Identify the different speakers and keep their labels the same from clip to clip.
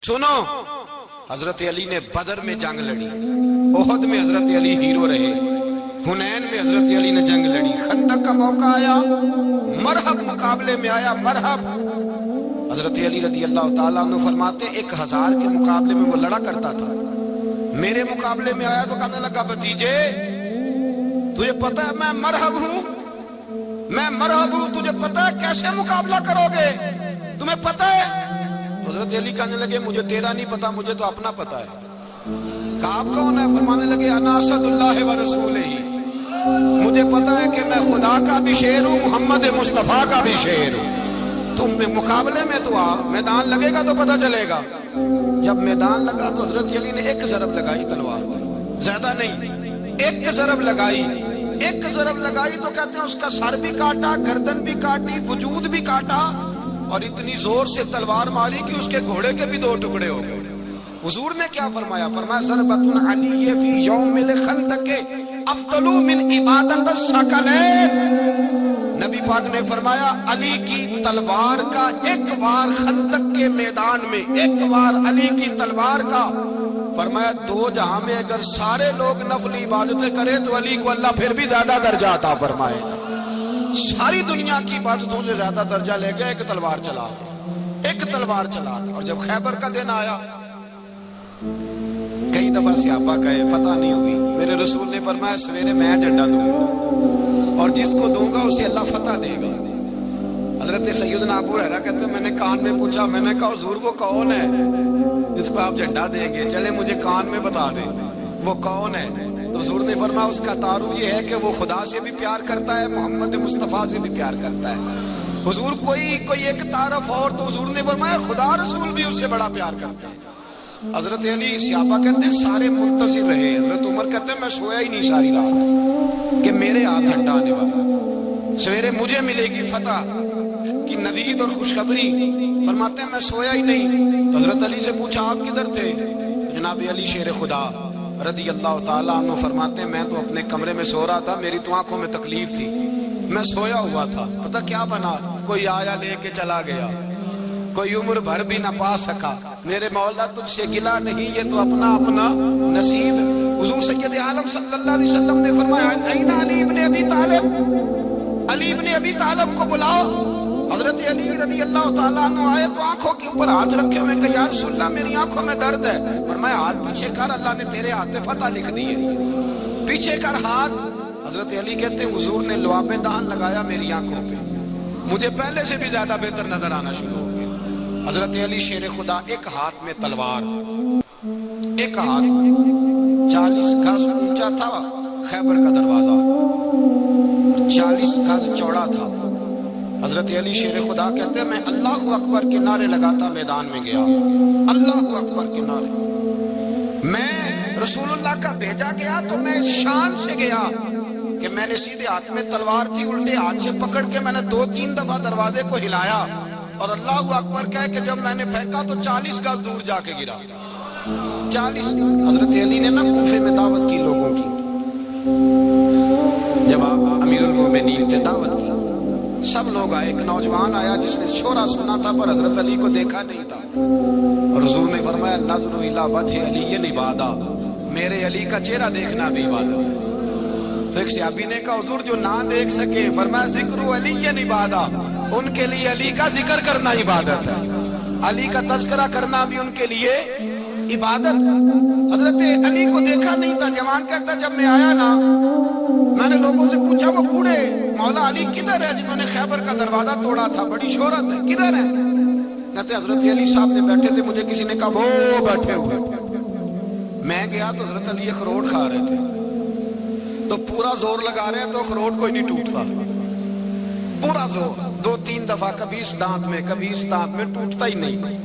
Speaker 1: سنو، حضرت علی نے بدر میں جنگ لڑی، احد میں حضرت علی ہیرو رہے، حنین میں حضرت علی نے جنگ لڑی، خندق کا موقع آیا، مرحب مقابلے میں آیا، مرحب۔ حضرت علی رضی اللہ تعالیٰ عنہ فرماتے 1000 کے مقابلے میں وہ لڑا کرتا تھا، میرے مقابلے میں آیا تو کہنے لگا بھتیجے تجھے پتہ ہے میں مرحب ہوں، میں مرحب ہوں، تجھے پتہ ہے کیسے مقابلہ کرو گے، تمہیں پتہ ہے؟ حضرت علی کہنے لگے مجھے تیرا نہیں پتا، مجھے تو اپنا پتا ہے۔ کہا آپ کون ہے؟ فرمانے لگے انا اسد اللہ و رسولہ، مجھے پتا ہے کہ میں خدا کا بھی شیر ہوں، محمد مصطفیٰ کا بھی شیر ہوں، تم مقابلے میں تو آ، میدان لگے گا تو پتہ چلے گا۔ جب میدان لگا تو حضرت علی نے ایک ضرب لگائی تلوار کی، زیادہ نہیں، ایک ضرب لگائی، ایک ضرب لگائی تو کہتے ہیں اس کا سر بھی کاٹا، گردن بھی کاٹی، وجود بھی کاٹا، اور اتنی زور سے تلوار ماری کہ اس کے گھوڑے کے بھی 2 ٹکڑے ہو گئے۔ حضور نے کیا فرمایا؟ فرمایا ضربۃ علی فی یوم الخندق افضل من عبادت الثقلین۔ نبی پاک نے فرمایا علی کی تلوار کا ایک وار خندق کے میدان میں، ایک وار علی کی تلوار کا، فرمایا 2 جہاں میں اگر سارے لوگ نفل عبادتیں کرے تو علی کو اللہ پھر بھی زیادہ درجہ عطا فرمائے گا۔ ساری دنیا کی عبادتوں سے زیادہ درجہ لے گیا، ایک تلوار چلا، ایک تلوار چلا۔ اور جب خیبر کا دن آیا، کئی دفعہ صحابہ کہے فتح نہیں ہوگی، میرے رسول نے فرمایا سویرے میں جھنڈا دوں گا اور جس کو دوں گا اسے اللہ فتح دے گا۔ حضرت سیدنا ابو ہریرہ کہتے ہیں میں نے کان میں پوچھا، میں نے کہا حضور وہ کون ہے جس کو آپ جھنڈا دیں گے؟ چلے مجھے کان میں بتا دیں وہ کون ہے۔ تو حضور نے فرمایا اس کا تعارف یہ ہے کہ وہ خدا سے بھی پیار کرتا ہے، محمد مصطفیٰ سے بھی پیار کرتا ہے۔ حضور کوئی ایک تعارف اور، تو حضور نے فرمایا خدا رسول بھی اس سے بڑا پیار کرتا ہے۔ حضرت علی صحابہ کہتے ہیں سارے منتظر رہے، حضرت عمر کہتے ہیں میں سویا ہی نہیں ساری رات کہ میرے ہاتھ جھنڈا آنے والا، سویرے مجھے ملے گی فتح کی نوید اور خوشخبری۔ فرماتے ہیں میں سویا ہی نہیں۔ تو حضرت علی سے پوچھا آپ کدھر تھے؟ جناب علی شیر خدا رضی اللہ تعالیٰ عنہ فرماتے ہیں میں تو اپنے کمرے میں سو رہا تھا، میری تو آنکھوں میں تکلیف تھی، میں سویا ہوا تھا، پتہ کیا بنا، کوئی آیا لے کے چلا گیا، کوئی عمر بھر بھی نہ پا سکا، میرے مولا تجھ سے گلا نہیں، یہ تو اپنا اپنا نصیب۔ حضور سید عالم صلی اللہ علیہ وسلم نے فرمایا این علی ابن ابی طالب، علی ابن ابی طالب کو بلاؤ۔ حضرت علی رضی اللہ تعالیٰ عنہ آئے تو آنکھوں کے اوپر ہاتھ رکھے ہوئے کہ یا رسول اللہ میری آنکھوں میں درد ہے۔ فرمایا ہاتھ پیچھے کر، اللہ نے تیرے ہاتھ میں فتح لکھ دی ہے، پیچھے کر ہاتھ۔ حضرت علی کہتے ہیں حضور نے لعاب دہن لگایا میری آنکھوں پہ، مجھے پہلے سے بھی زیادہ بہتر نظر آنا شروع ہو گیا۔ حضرت علی شیر خدا ایک ہاتھ میں تلوار، ایک ہاتھ 40 گز اونچا تھا خیبر کا دروازہ، 40 گز چوڑا تھا۔ حضرت علی شیر خدا کہتے ہیں میں اللہ اکبر کے نعرے لگاتا میدان میں گیا، اللہ اکبر کے نعرے۔ میں رسول اللہ کا بھیجا گیا تو میں شان سے گیا کہ میں نے سیدھے ہاتھ میں تلوار تھی، الٹے ہاتھ سے پکڑ کے میں نے 2-3 دفعہ دروازے کو ہلایا اور اللہ اکبر کہہ کہ جب میں نے پھینکا تو 40 گز دور جا کے گرا۔ 40 حضرت علی نے نا کوفے میں دعوت کی لوگوں کی، جب آپ امیر المومنین تھے دعوت کی، سب لوگ آئے، ایک نوجوان آیا جس نے شورا سنا تھا پر حضرت علی کو دیکھا نہیں تھا، اور حضور نے فرمایا نظر الی وجہ علی عبادہ، میرے علی کا چہرہ دیکھنا بھی عبادت ہے۔ تو ایک صحابی نے کہا حضور جو نہ دیکھ سکے، فرمایا ذکر علی عبادہ، ان کے لیے علی کا ذکر کرنا عبادت ہے، علی کا تذکرہ کرنا بھی ان کے لیے عبادت۔ حضرت علی کو دیکھا نہیں تھا، جوان کہتا جب میں آیا نا میں نے لوگوں سے پوچھا وہ بوڑھے مولا علی کدھر ہے جنہوں نے خیبر کا دروازہ توڑا تھا، بڑی شہرت ہے، کدھر ہے؟ کہتے حضرت علی صاحب نے بیٹھے تھے، مجھے کسی نے کہا وہ بیٹھے ہوئے۔ میں گیا تو حضرت علی اخروٹ کھا رہے تھے، تو پورا زور لگا رہے ہیں تو اخروٹ کوئی نہیں ٹوٹتا، پورا زور 2-3 دفعہ، کبھی اس دانت میں کبھی اس دانت میں، ٹوٹتا ہی نہیں۔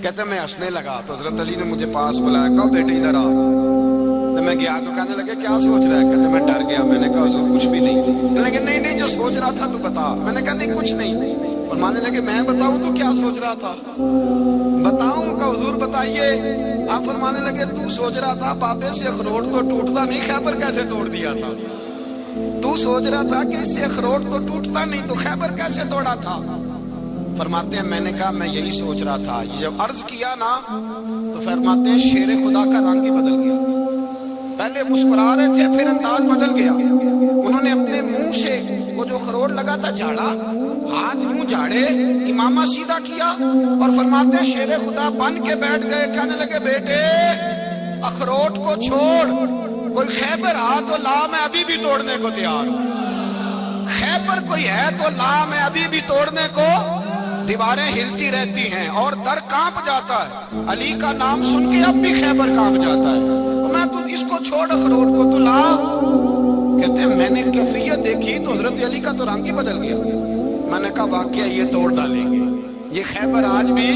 Speaker 1: کہتے میں ہنسنے لگا تو حضرت علی نے مجھے پاس بلایا، کہا بیٹے ادھر آ۔ تو میں گیا تو کہنے لگے کیا سوچ رہا ہے؟ کہتے میں ڈر گیا، میں نے کہا حضور کچھ بھی نہیں۔ کہنے لگے نہیں جو سوچ رہا تھا تو بتا۔ میں نے کہا نہیں کچھ نہیں۔ فرمانے لگے میں بتاؤں تو کیا سوچ رہا تھا؟ بتاؤں؟ کہ حضور بتائیے۔ آپ فرمانے لگے تو سوچ رہا تھا بابے سے اخروٹ تو ٹوٹتا نہیں، خیبر کیسے توڑ دیا تھا؟ تو سوچ رہا تھا کہ اس سے اخروٹ تو ٹوٹتا نہیں تو خیبر کیسے توڑا تھا؟ فرماتے ہیں میں نے کہا میں یہی سوچ رہا تھا. یہ جب عرض کیا نا تو فرماتے ہیں شیر خدا کا رنگ ہی بدل گیا. پہلے مسکرا رہے تھے پھر انداز بدل گیا. انہوں نے اپنے منہ سے وہ جو اخروٹ لگا تھا جھاڑا, ہاتھ منہ جھاڑے, امامہ سیدھا کیا اور فرماتے ہیں شیر خدا بن کے بیٹھ گئے. کہنے لگے بیٹے اخروٹ کو چھوڑ, کوئی خیبر آ تو لا, میں ابھی بھی توڑنے کو تیار ہوں. خیبر کوئی ہے تو لا, میں ابھی بھی توڑنے کو. دیواریں ہلتی رہتی ہیں اور در کانپ جاتا ہے. علی کا نام سن کے اب بھی خیبر کانپ جاتا ہے. میں تو اس کو چھوڑ اخروٹ کو تو لا. کہتے ہیں میں نے کیفیت دیکھی تو حضرت علی کا تو رنگ ہی بدل گیا. میں نے کہا واقعہ یہ توڑ ڈالیں گے, یہ خیبر آج بھی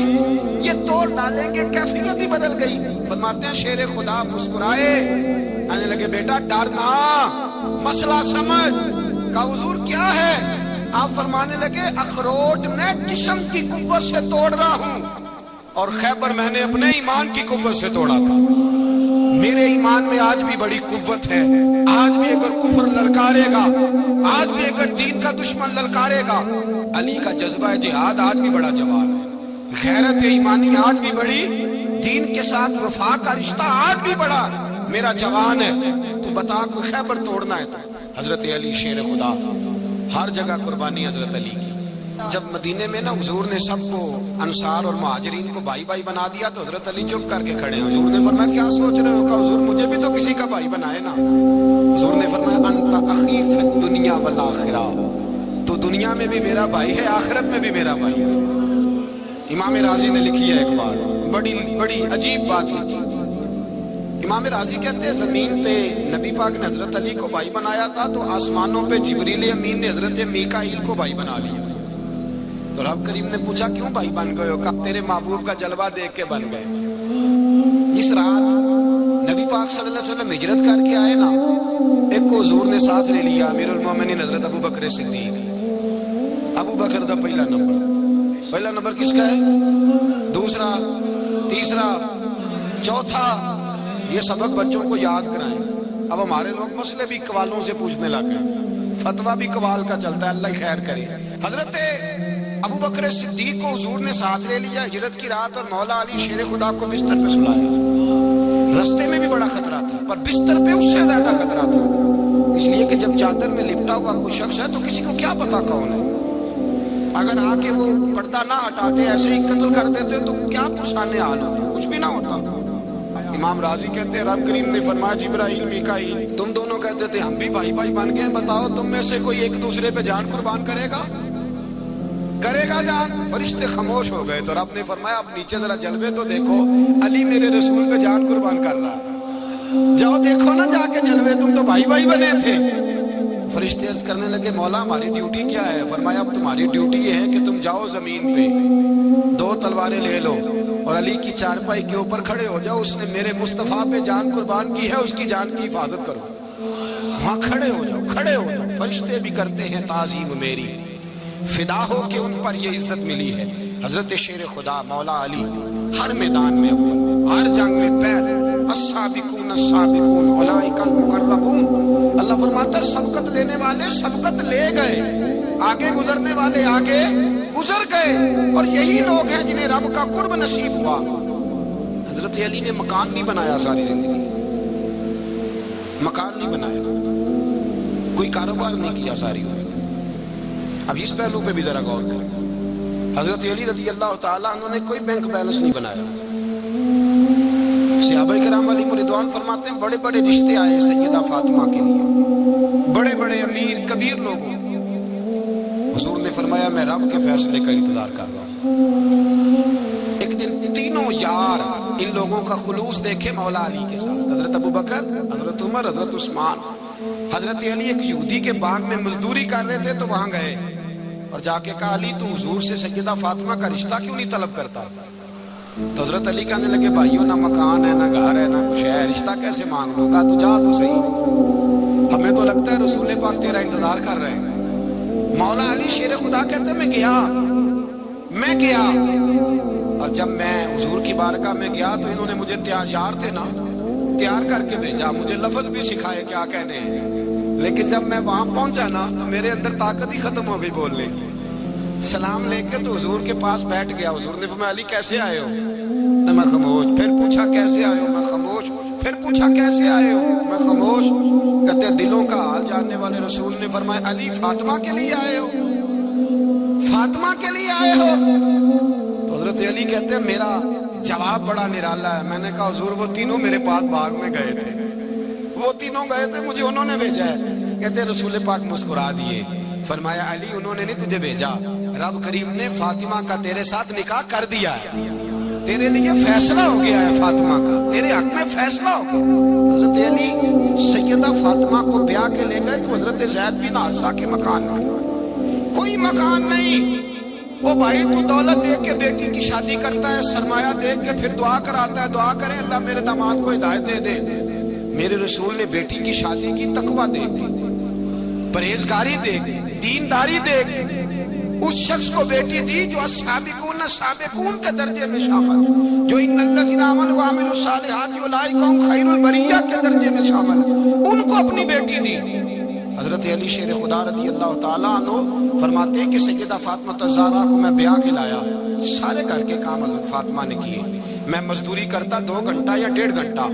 Speaker 1: یہ توڑ ڈالیں گے. کیفیت ہی بدل گئی. فرماتے ہیں شیر خدا مسکرائے, آنے لگے بیٹا ڈرنا, مسئلہ سمجھ. کہا حضور کیا ہے؟ آپ فرمانے لگے اخروٹ میں جسم کی قوت سے توڑ رہا ہوں اور خیبر میں نے اپنے ایمان کی قوت سے توڑا تھا. میرے ایمان میں آج بھی بڑی قوت ہے. آج بھی اگر کفر للکارے گا, آج بھی اگر دین کا دشمن للکارے گا, علی کا جذبہ جہاد آج بھی بڑا جوان ہے. غیرت ایمانی آج بھی بڑی, دین کے ساتھ وفا کا رشتہ آج بھی بڑا میرا جوان ہے. تو بتا کو خیبر توڑنا ہے تو حضرت علی شیر خدا, ہر جگہ قربانی حضرت علی کی. جب مدینے میں نا حضور نے سب کو انصار اور مہاجرین کو بھائی بھائی بنا دیا تو حضرت علی چپ کر کے کھڑے ہیں. حضور نے فرمایا کیا سوچ رہے ہو؟ کہا حضور مجھے بھی تو کسی کا بھائی بنائے نا. حضور نے فرمایا انت اخی فی الدنیا والآخرہ, تو دنیا میں بھی میرا بھائی ہے, آخرت میں بھی میرا بھائی ہے. امام راضی نے لکھی ہے ایک بات, بڑی عجیب بات لکھی. امام راضی کہتے ہیں زمین پہ نبی پاک نے حضرت علی کو بھائی بنایا تھا تو آسمانوں پہ جبریل امین نے حضرت میکائیل کو بھائی بنا لیا. تو رب کریم نے پوچھا کیوں بھائی بن گئے ہو؟ کہا تیرے محبوب کا جلوہ دیکھ کے بن گئے. اس رات نبی پاک صلی اللہ علیہ وسلم ہجرت کر کے آئے نا, ایک کو حضور نے ساتھ لے لیا, امیر المومنین حضرت ابو بکر صدیق. ابو بکر دا پہلا نمبر کس کا ہے؟ دوسرا, تیسرا, چوتھا. یہ سبق بچوں کو یاد کرائیں. اب ہمارے لوگ مسئلے بھی قوالوں سے پوچھنے لگ گئے, فتویٰ بھی قوال کا چلتا ہے, اللہ خیر کرے. حضرت ابو بکر صدیق کو حضور نے ساتھ لے لیا ہجرت کی رات اور مولا علی شیر خدا کو بستر پہ سلایا. رستے میں بھی بڑا خطرہ تھا پر بستر پہ اس سے زیادہ خطرہ تھا, اس لیے کہ جب چادر میں لپٹا ہوا کوئی شخص ہے تو کسی کو کیا پتا کون ہے. اگر آ کے وہ پردہ نہ ہٹاتے ایسے ہی قتل کر دیتے تو کیا پرسانے حال ہوتے, کچھ بھی نہ ہوتا. امام راضی کہتے ہیں رب کریم نے فرمایا جبرائیل میکائیل تم دونوں کہتے تھے ہم بھی بھائی بھائی بن گئے, بتاؤ تم میں سے کوئی ایک دوسرے پہ جان قربان کرے گا جان؟ فرشتے خاموش ہو گئے. تو رب نے فرمایا اب نیچے ذرا جلوے تو دیکھو, علی میرے رسول پہ جان قربان کر رہا ہے. جاؤ دیکھو نا جا کے جلوے, تم تو بھائی بھائی بنے تھے. فرشتے عرض کرنے لگے مولا ہماری ڈیوٹی کیا ہے؟ فرمایا اب تمہاری ڈیوٹی یہ ہے کہ تم جاؤ زمین پہ 2 تلواریں لے لو اور علی کی چارپائی کے اوپر کھڑے ہو جاؤ. اس نے میرے مصطفیٰ پہ جان قربان کی ہے, اس کی جان کی حفاظت کرو. وہاں کھڑے ہو جاؤ. فرشتے بھی کرتے ہیں تعظیم میری, فدا ہو کہ ان پر یہ عزت ملی ہے. حضرت شیر خدا مولا علی ہر میدان میں ہر جنگ میں پہلے السابقون السابقون اولئک المقربون. اللہ فرماتا ہے سبقت لینے والے سبقت لے گئے, آگے گزرنے والے آگے گزر گئے, اور یہی لوگ ہیں جنہیں رب کا قرب نصیب ہوا. حضرت علی نے مکان نہیں بنایا, ساری زندگی مکان نہیں بنایا, کوئی کاروبار نہیں کیا ساری زندگی. اب اس پہلو پہ بھی ذرا غور کریں. حضرت علی رضی اللہ تعالیٰ عنہ نے کوئی بینک بیلنس نہیں بنایا. صحابہ کرام علیہم رضوان فرماتے ہیں بڑے بڑے رشتے آئے سیدہ فاطمہ کے لیے, بڑے بڑے امیر کبیر لوگوں. حضور نے فرمایا میں رب کے فیصلے کا انتظار کر رہا ہوں. ایک دن تینوں یار ان لوگوں کا خلوص دیکھے مولا علی کے ساتھ, حضرت ابو بکر, حضرت عمر, حضرت عثمان. حضرت علی ایک یہودی کے باغ میں مزدوری کر رہے تھے تو وہاں گئے اور جا کے کہا علی تو حضور سے سیدہ فاطمہ کا رشتہ کیوں نہیں طلب کرتا؟ تو حضرت علی کہنے لگے بھائیوں نہ مکان ہے نہ گھر ہے نہ کچھ ہے, رشتہ کیسے مانگ لوں گا؟ تو جا تو صحیح, ہمیں تو لگتا ہے رسول پاک تیرا انتظار کر رہے ہیں. مولا علی شیر خدا کہتے میں گیا اور جب میں حضور کی بارگاہ میں گیا تو انہوں نے مجھے یار تھے نا تیار کر کے بھیجا, مجھے لفظ بھی سکھائے کیا کہنے ہیں, لیکن جب میں وہاں پہنچا نا تو میرے اندر طاقت ہی ختم ہو گئی بولنے کی. سلام لے کے تو حضور کے پاس بیٹھ گیا. حضور نے فرمایا علی کیسے آئے ہو؟ تو میں خاموش. پھر پوچھا کیسے آئے ہو؟ میں خاموش. پھر پوچھا کیسے آئے ہو؟ میں خاموش. کہتے ہیں دلوں کا حال جاننے والے رسول نے فرمایا علی فاطمہ کے لیے آئے ہو؟ فاطمہ کے لیے آئے ہو؟ تو حضرت علی کہتے ہیں میرا جواب بڑا نرالا ہے. میں نے کہا حضور وہ تینوں میرے پاس باغ میں گئے تھے, وہ تینوں گئے تھے, مجھے انہوں نے بھیجا ہے. کہتے ہیں رسول پاک مسکرا دیے. فرمایا علی انہوں نے نہیں تجھے بھیجا, رب کریم نے فاطمہ کا تیرے ساتھ نکاح کر دیا ہے, تیرے لیے فیصلہ ہو گیا ہے فاطمہ کا, تیرے حق میں فیصلہ ہو گیا. حضرت علی سیدہ فاطمہ کو بیاہ کے لے گئے تو حضرت زید بن حارثہ کے مکان میں کوئی مکان نہیں. وہ بھائی تو دولت دیکھ کے بیٹی کی شادی کرتا ہے, سرمایہ دیکھ کے پھر دعا کراتا ہے, دعا کریں اللہ میرے داماد کو ہدایت دے دے. میرے رسول نے بیٹی کی شادی کی تقوی دیکھ کے, پرہیزگاری دیکھ کے, دینداری دیکھ کے اس شخص کو بیٹی دی جو السابقون السابقون کے درجے میں شامل, جو ان الذین آمنوا وعملوا الصالحات اولئک هم خیر البریہ کے درجے میں شامل, ان کو اپنی بیٹی دی. حضرت علی شیر خدا رضی اللہ تعالیٰ عنہ فرماتے ہیں کہ سیدہ فاطمہ الزہرا کو میں بیاہ کے لایا, سارے گھر کے کام حضرت فاطمہ نے کیے. میں مزدوری کرتا 2 گھنٹہ یا 1.5 گھنٹہ,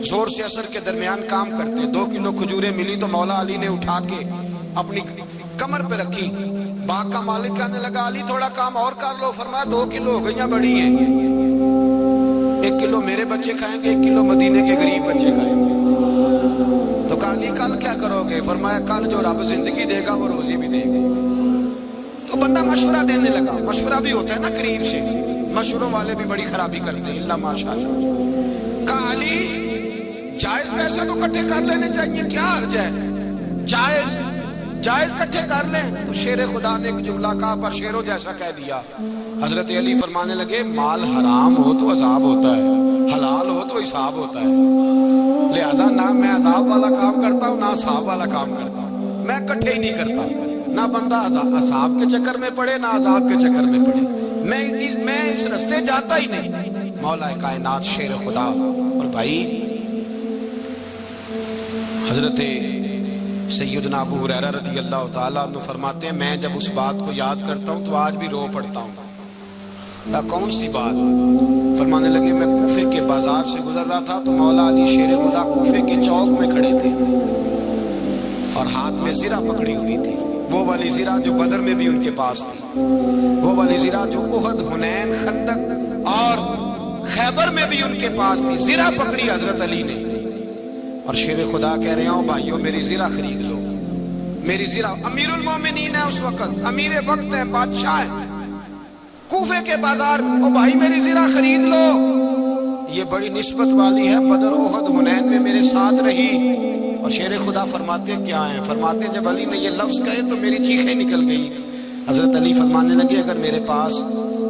Speaker 1: زور سے اثر کے درمیان کام کرتے. 2 کلو کھجوریں ملی تو مولا علی نے اٹھا کے اپنی کمر پہ رکھی. باغ کا مالک کہنے لگا علی تھوڑا کام اور کر لو. فرمایا 2 کلو ہو گئیاں بڑی ہیں, 1 کلو میرے بچے کھائیں گے, 1 کلو مدینے کے غریب بچے کھائیں گے. تو کہا علی کل کیا کرو گے؟ فرمایا کل جو رب زندگی دے گا وہ روزی بھی دے گا. تو بندہ مشورہ دینے لگا. مشورہ بھی ہوتا ہے نا قریب سے, مشوروں والے بھی بڑی خرابی کرتے ہیں اللہ ماشاءاللہ. کہا علی جائز پیسے تو کٹھے کر لینے چاہیے, کیا حرج ہے, جائز کٹھے کر لیں. تو شیر خدا نے ایک جملہ کہا پر شیروں جیسا کہہ دیا. حضرت علی فرمانے لگے مال حرام ہو تو عذاب ہوتا ہے, حلال ہو تو حساب ہوتا ہے. لہذا نہ میں عذاب والا کام کرتا ہوں نہ حساب والا کام کرتا ہوں, میں کٹھے ہی نہیں کرتا. نہ بندہ حساب کے چکر میں پڑے نہ عذاب کے چکر میں پڑے, میں اس رستے جاتا ہی نہیں. مولا کائنات شیر خدا. اور بھائی حضرت سیدنا ابو ہریرہ رضی اللہ تعالیٰ عنہ فرماتے ہیں میں جب اس بات کو یاد کرتا ہوں تو آج بھی رو پڑتا ہوں. کون سی بات؟ فرمانے لگے میں کوفے کے بازار سے گزر رہا تھا تو مولا علی شیر خدا کوفے کے چوک میں کھڑے تھے اور ہاتھ میں زرہ پکڑی ہوئی تھی, وہ والی زرہ جو بدر میں بھی ان کے پاس تھی, وہ والی زرہ جو احد, حنین, خندق اور خیبر میں بھی ان کے پاس تھی. زرہ پکڑی حضرت علی نے اور شیر خدا کہہ رہے ہوں بھائیو میری زرہ خرید لو. میری زرہ, امیر المومنین ہے اس وقت, امیر وقت ہے, بادشاہ ہے, کوفے کے بازار میں, او بھائی میری زرہ خرید لو. یہ بڑی نسبت والی ہے, بدر, احد, حنین میں میرے ساتھ رہی. اور شیر خدا فرماتے کیا ہیں؟ فرماتے جب علی نے یہ لفظ کہے تو میری چیخیں نکل گئی. حضرت علی فرمانے لگے اگر میرے پاس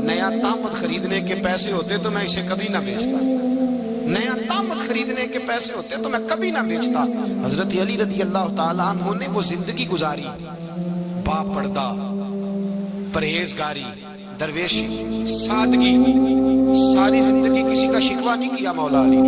Speaker 1: نیا تامت خریدنے کے پیسے ہوتے تو میں اسے کبھی نہ بیچتا, نیا تامت خریدنے کے پیسے ہوتے تو میں کبھی نہ بیچتا. حضرت علی رضی اللہ تعالیٰ عنہ نے وہ زندگی گزاری, با پردہ, پرہیزگاری, درویشی, سادگی, ساری زندگی کسی کا شکوہ نہیں کیا مولا علی.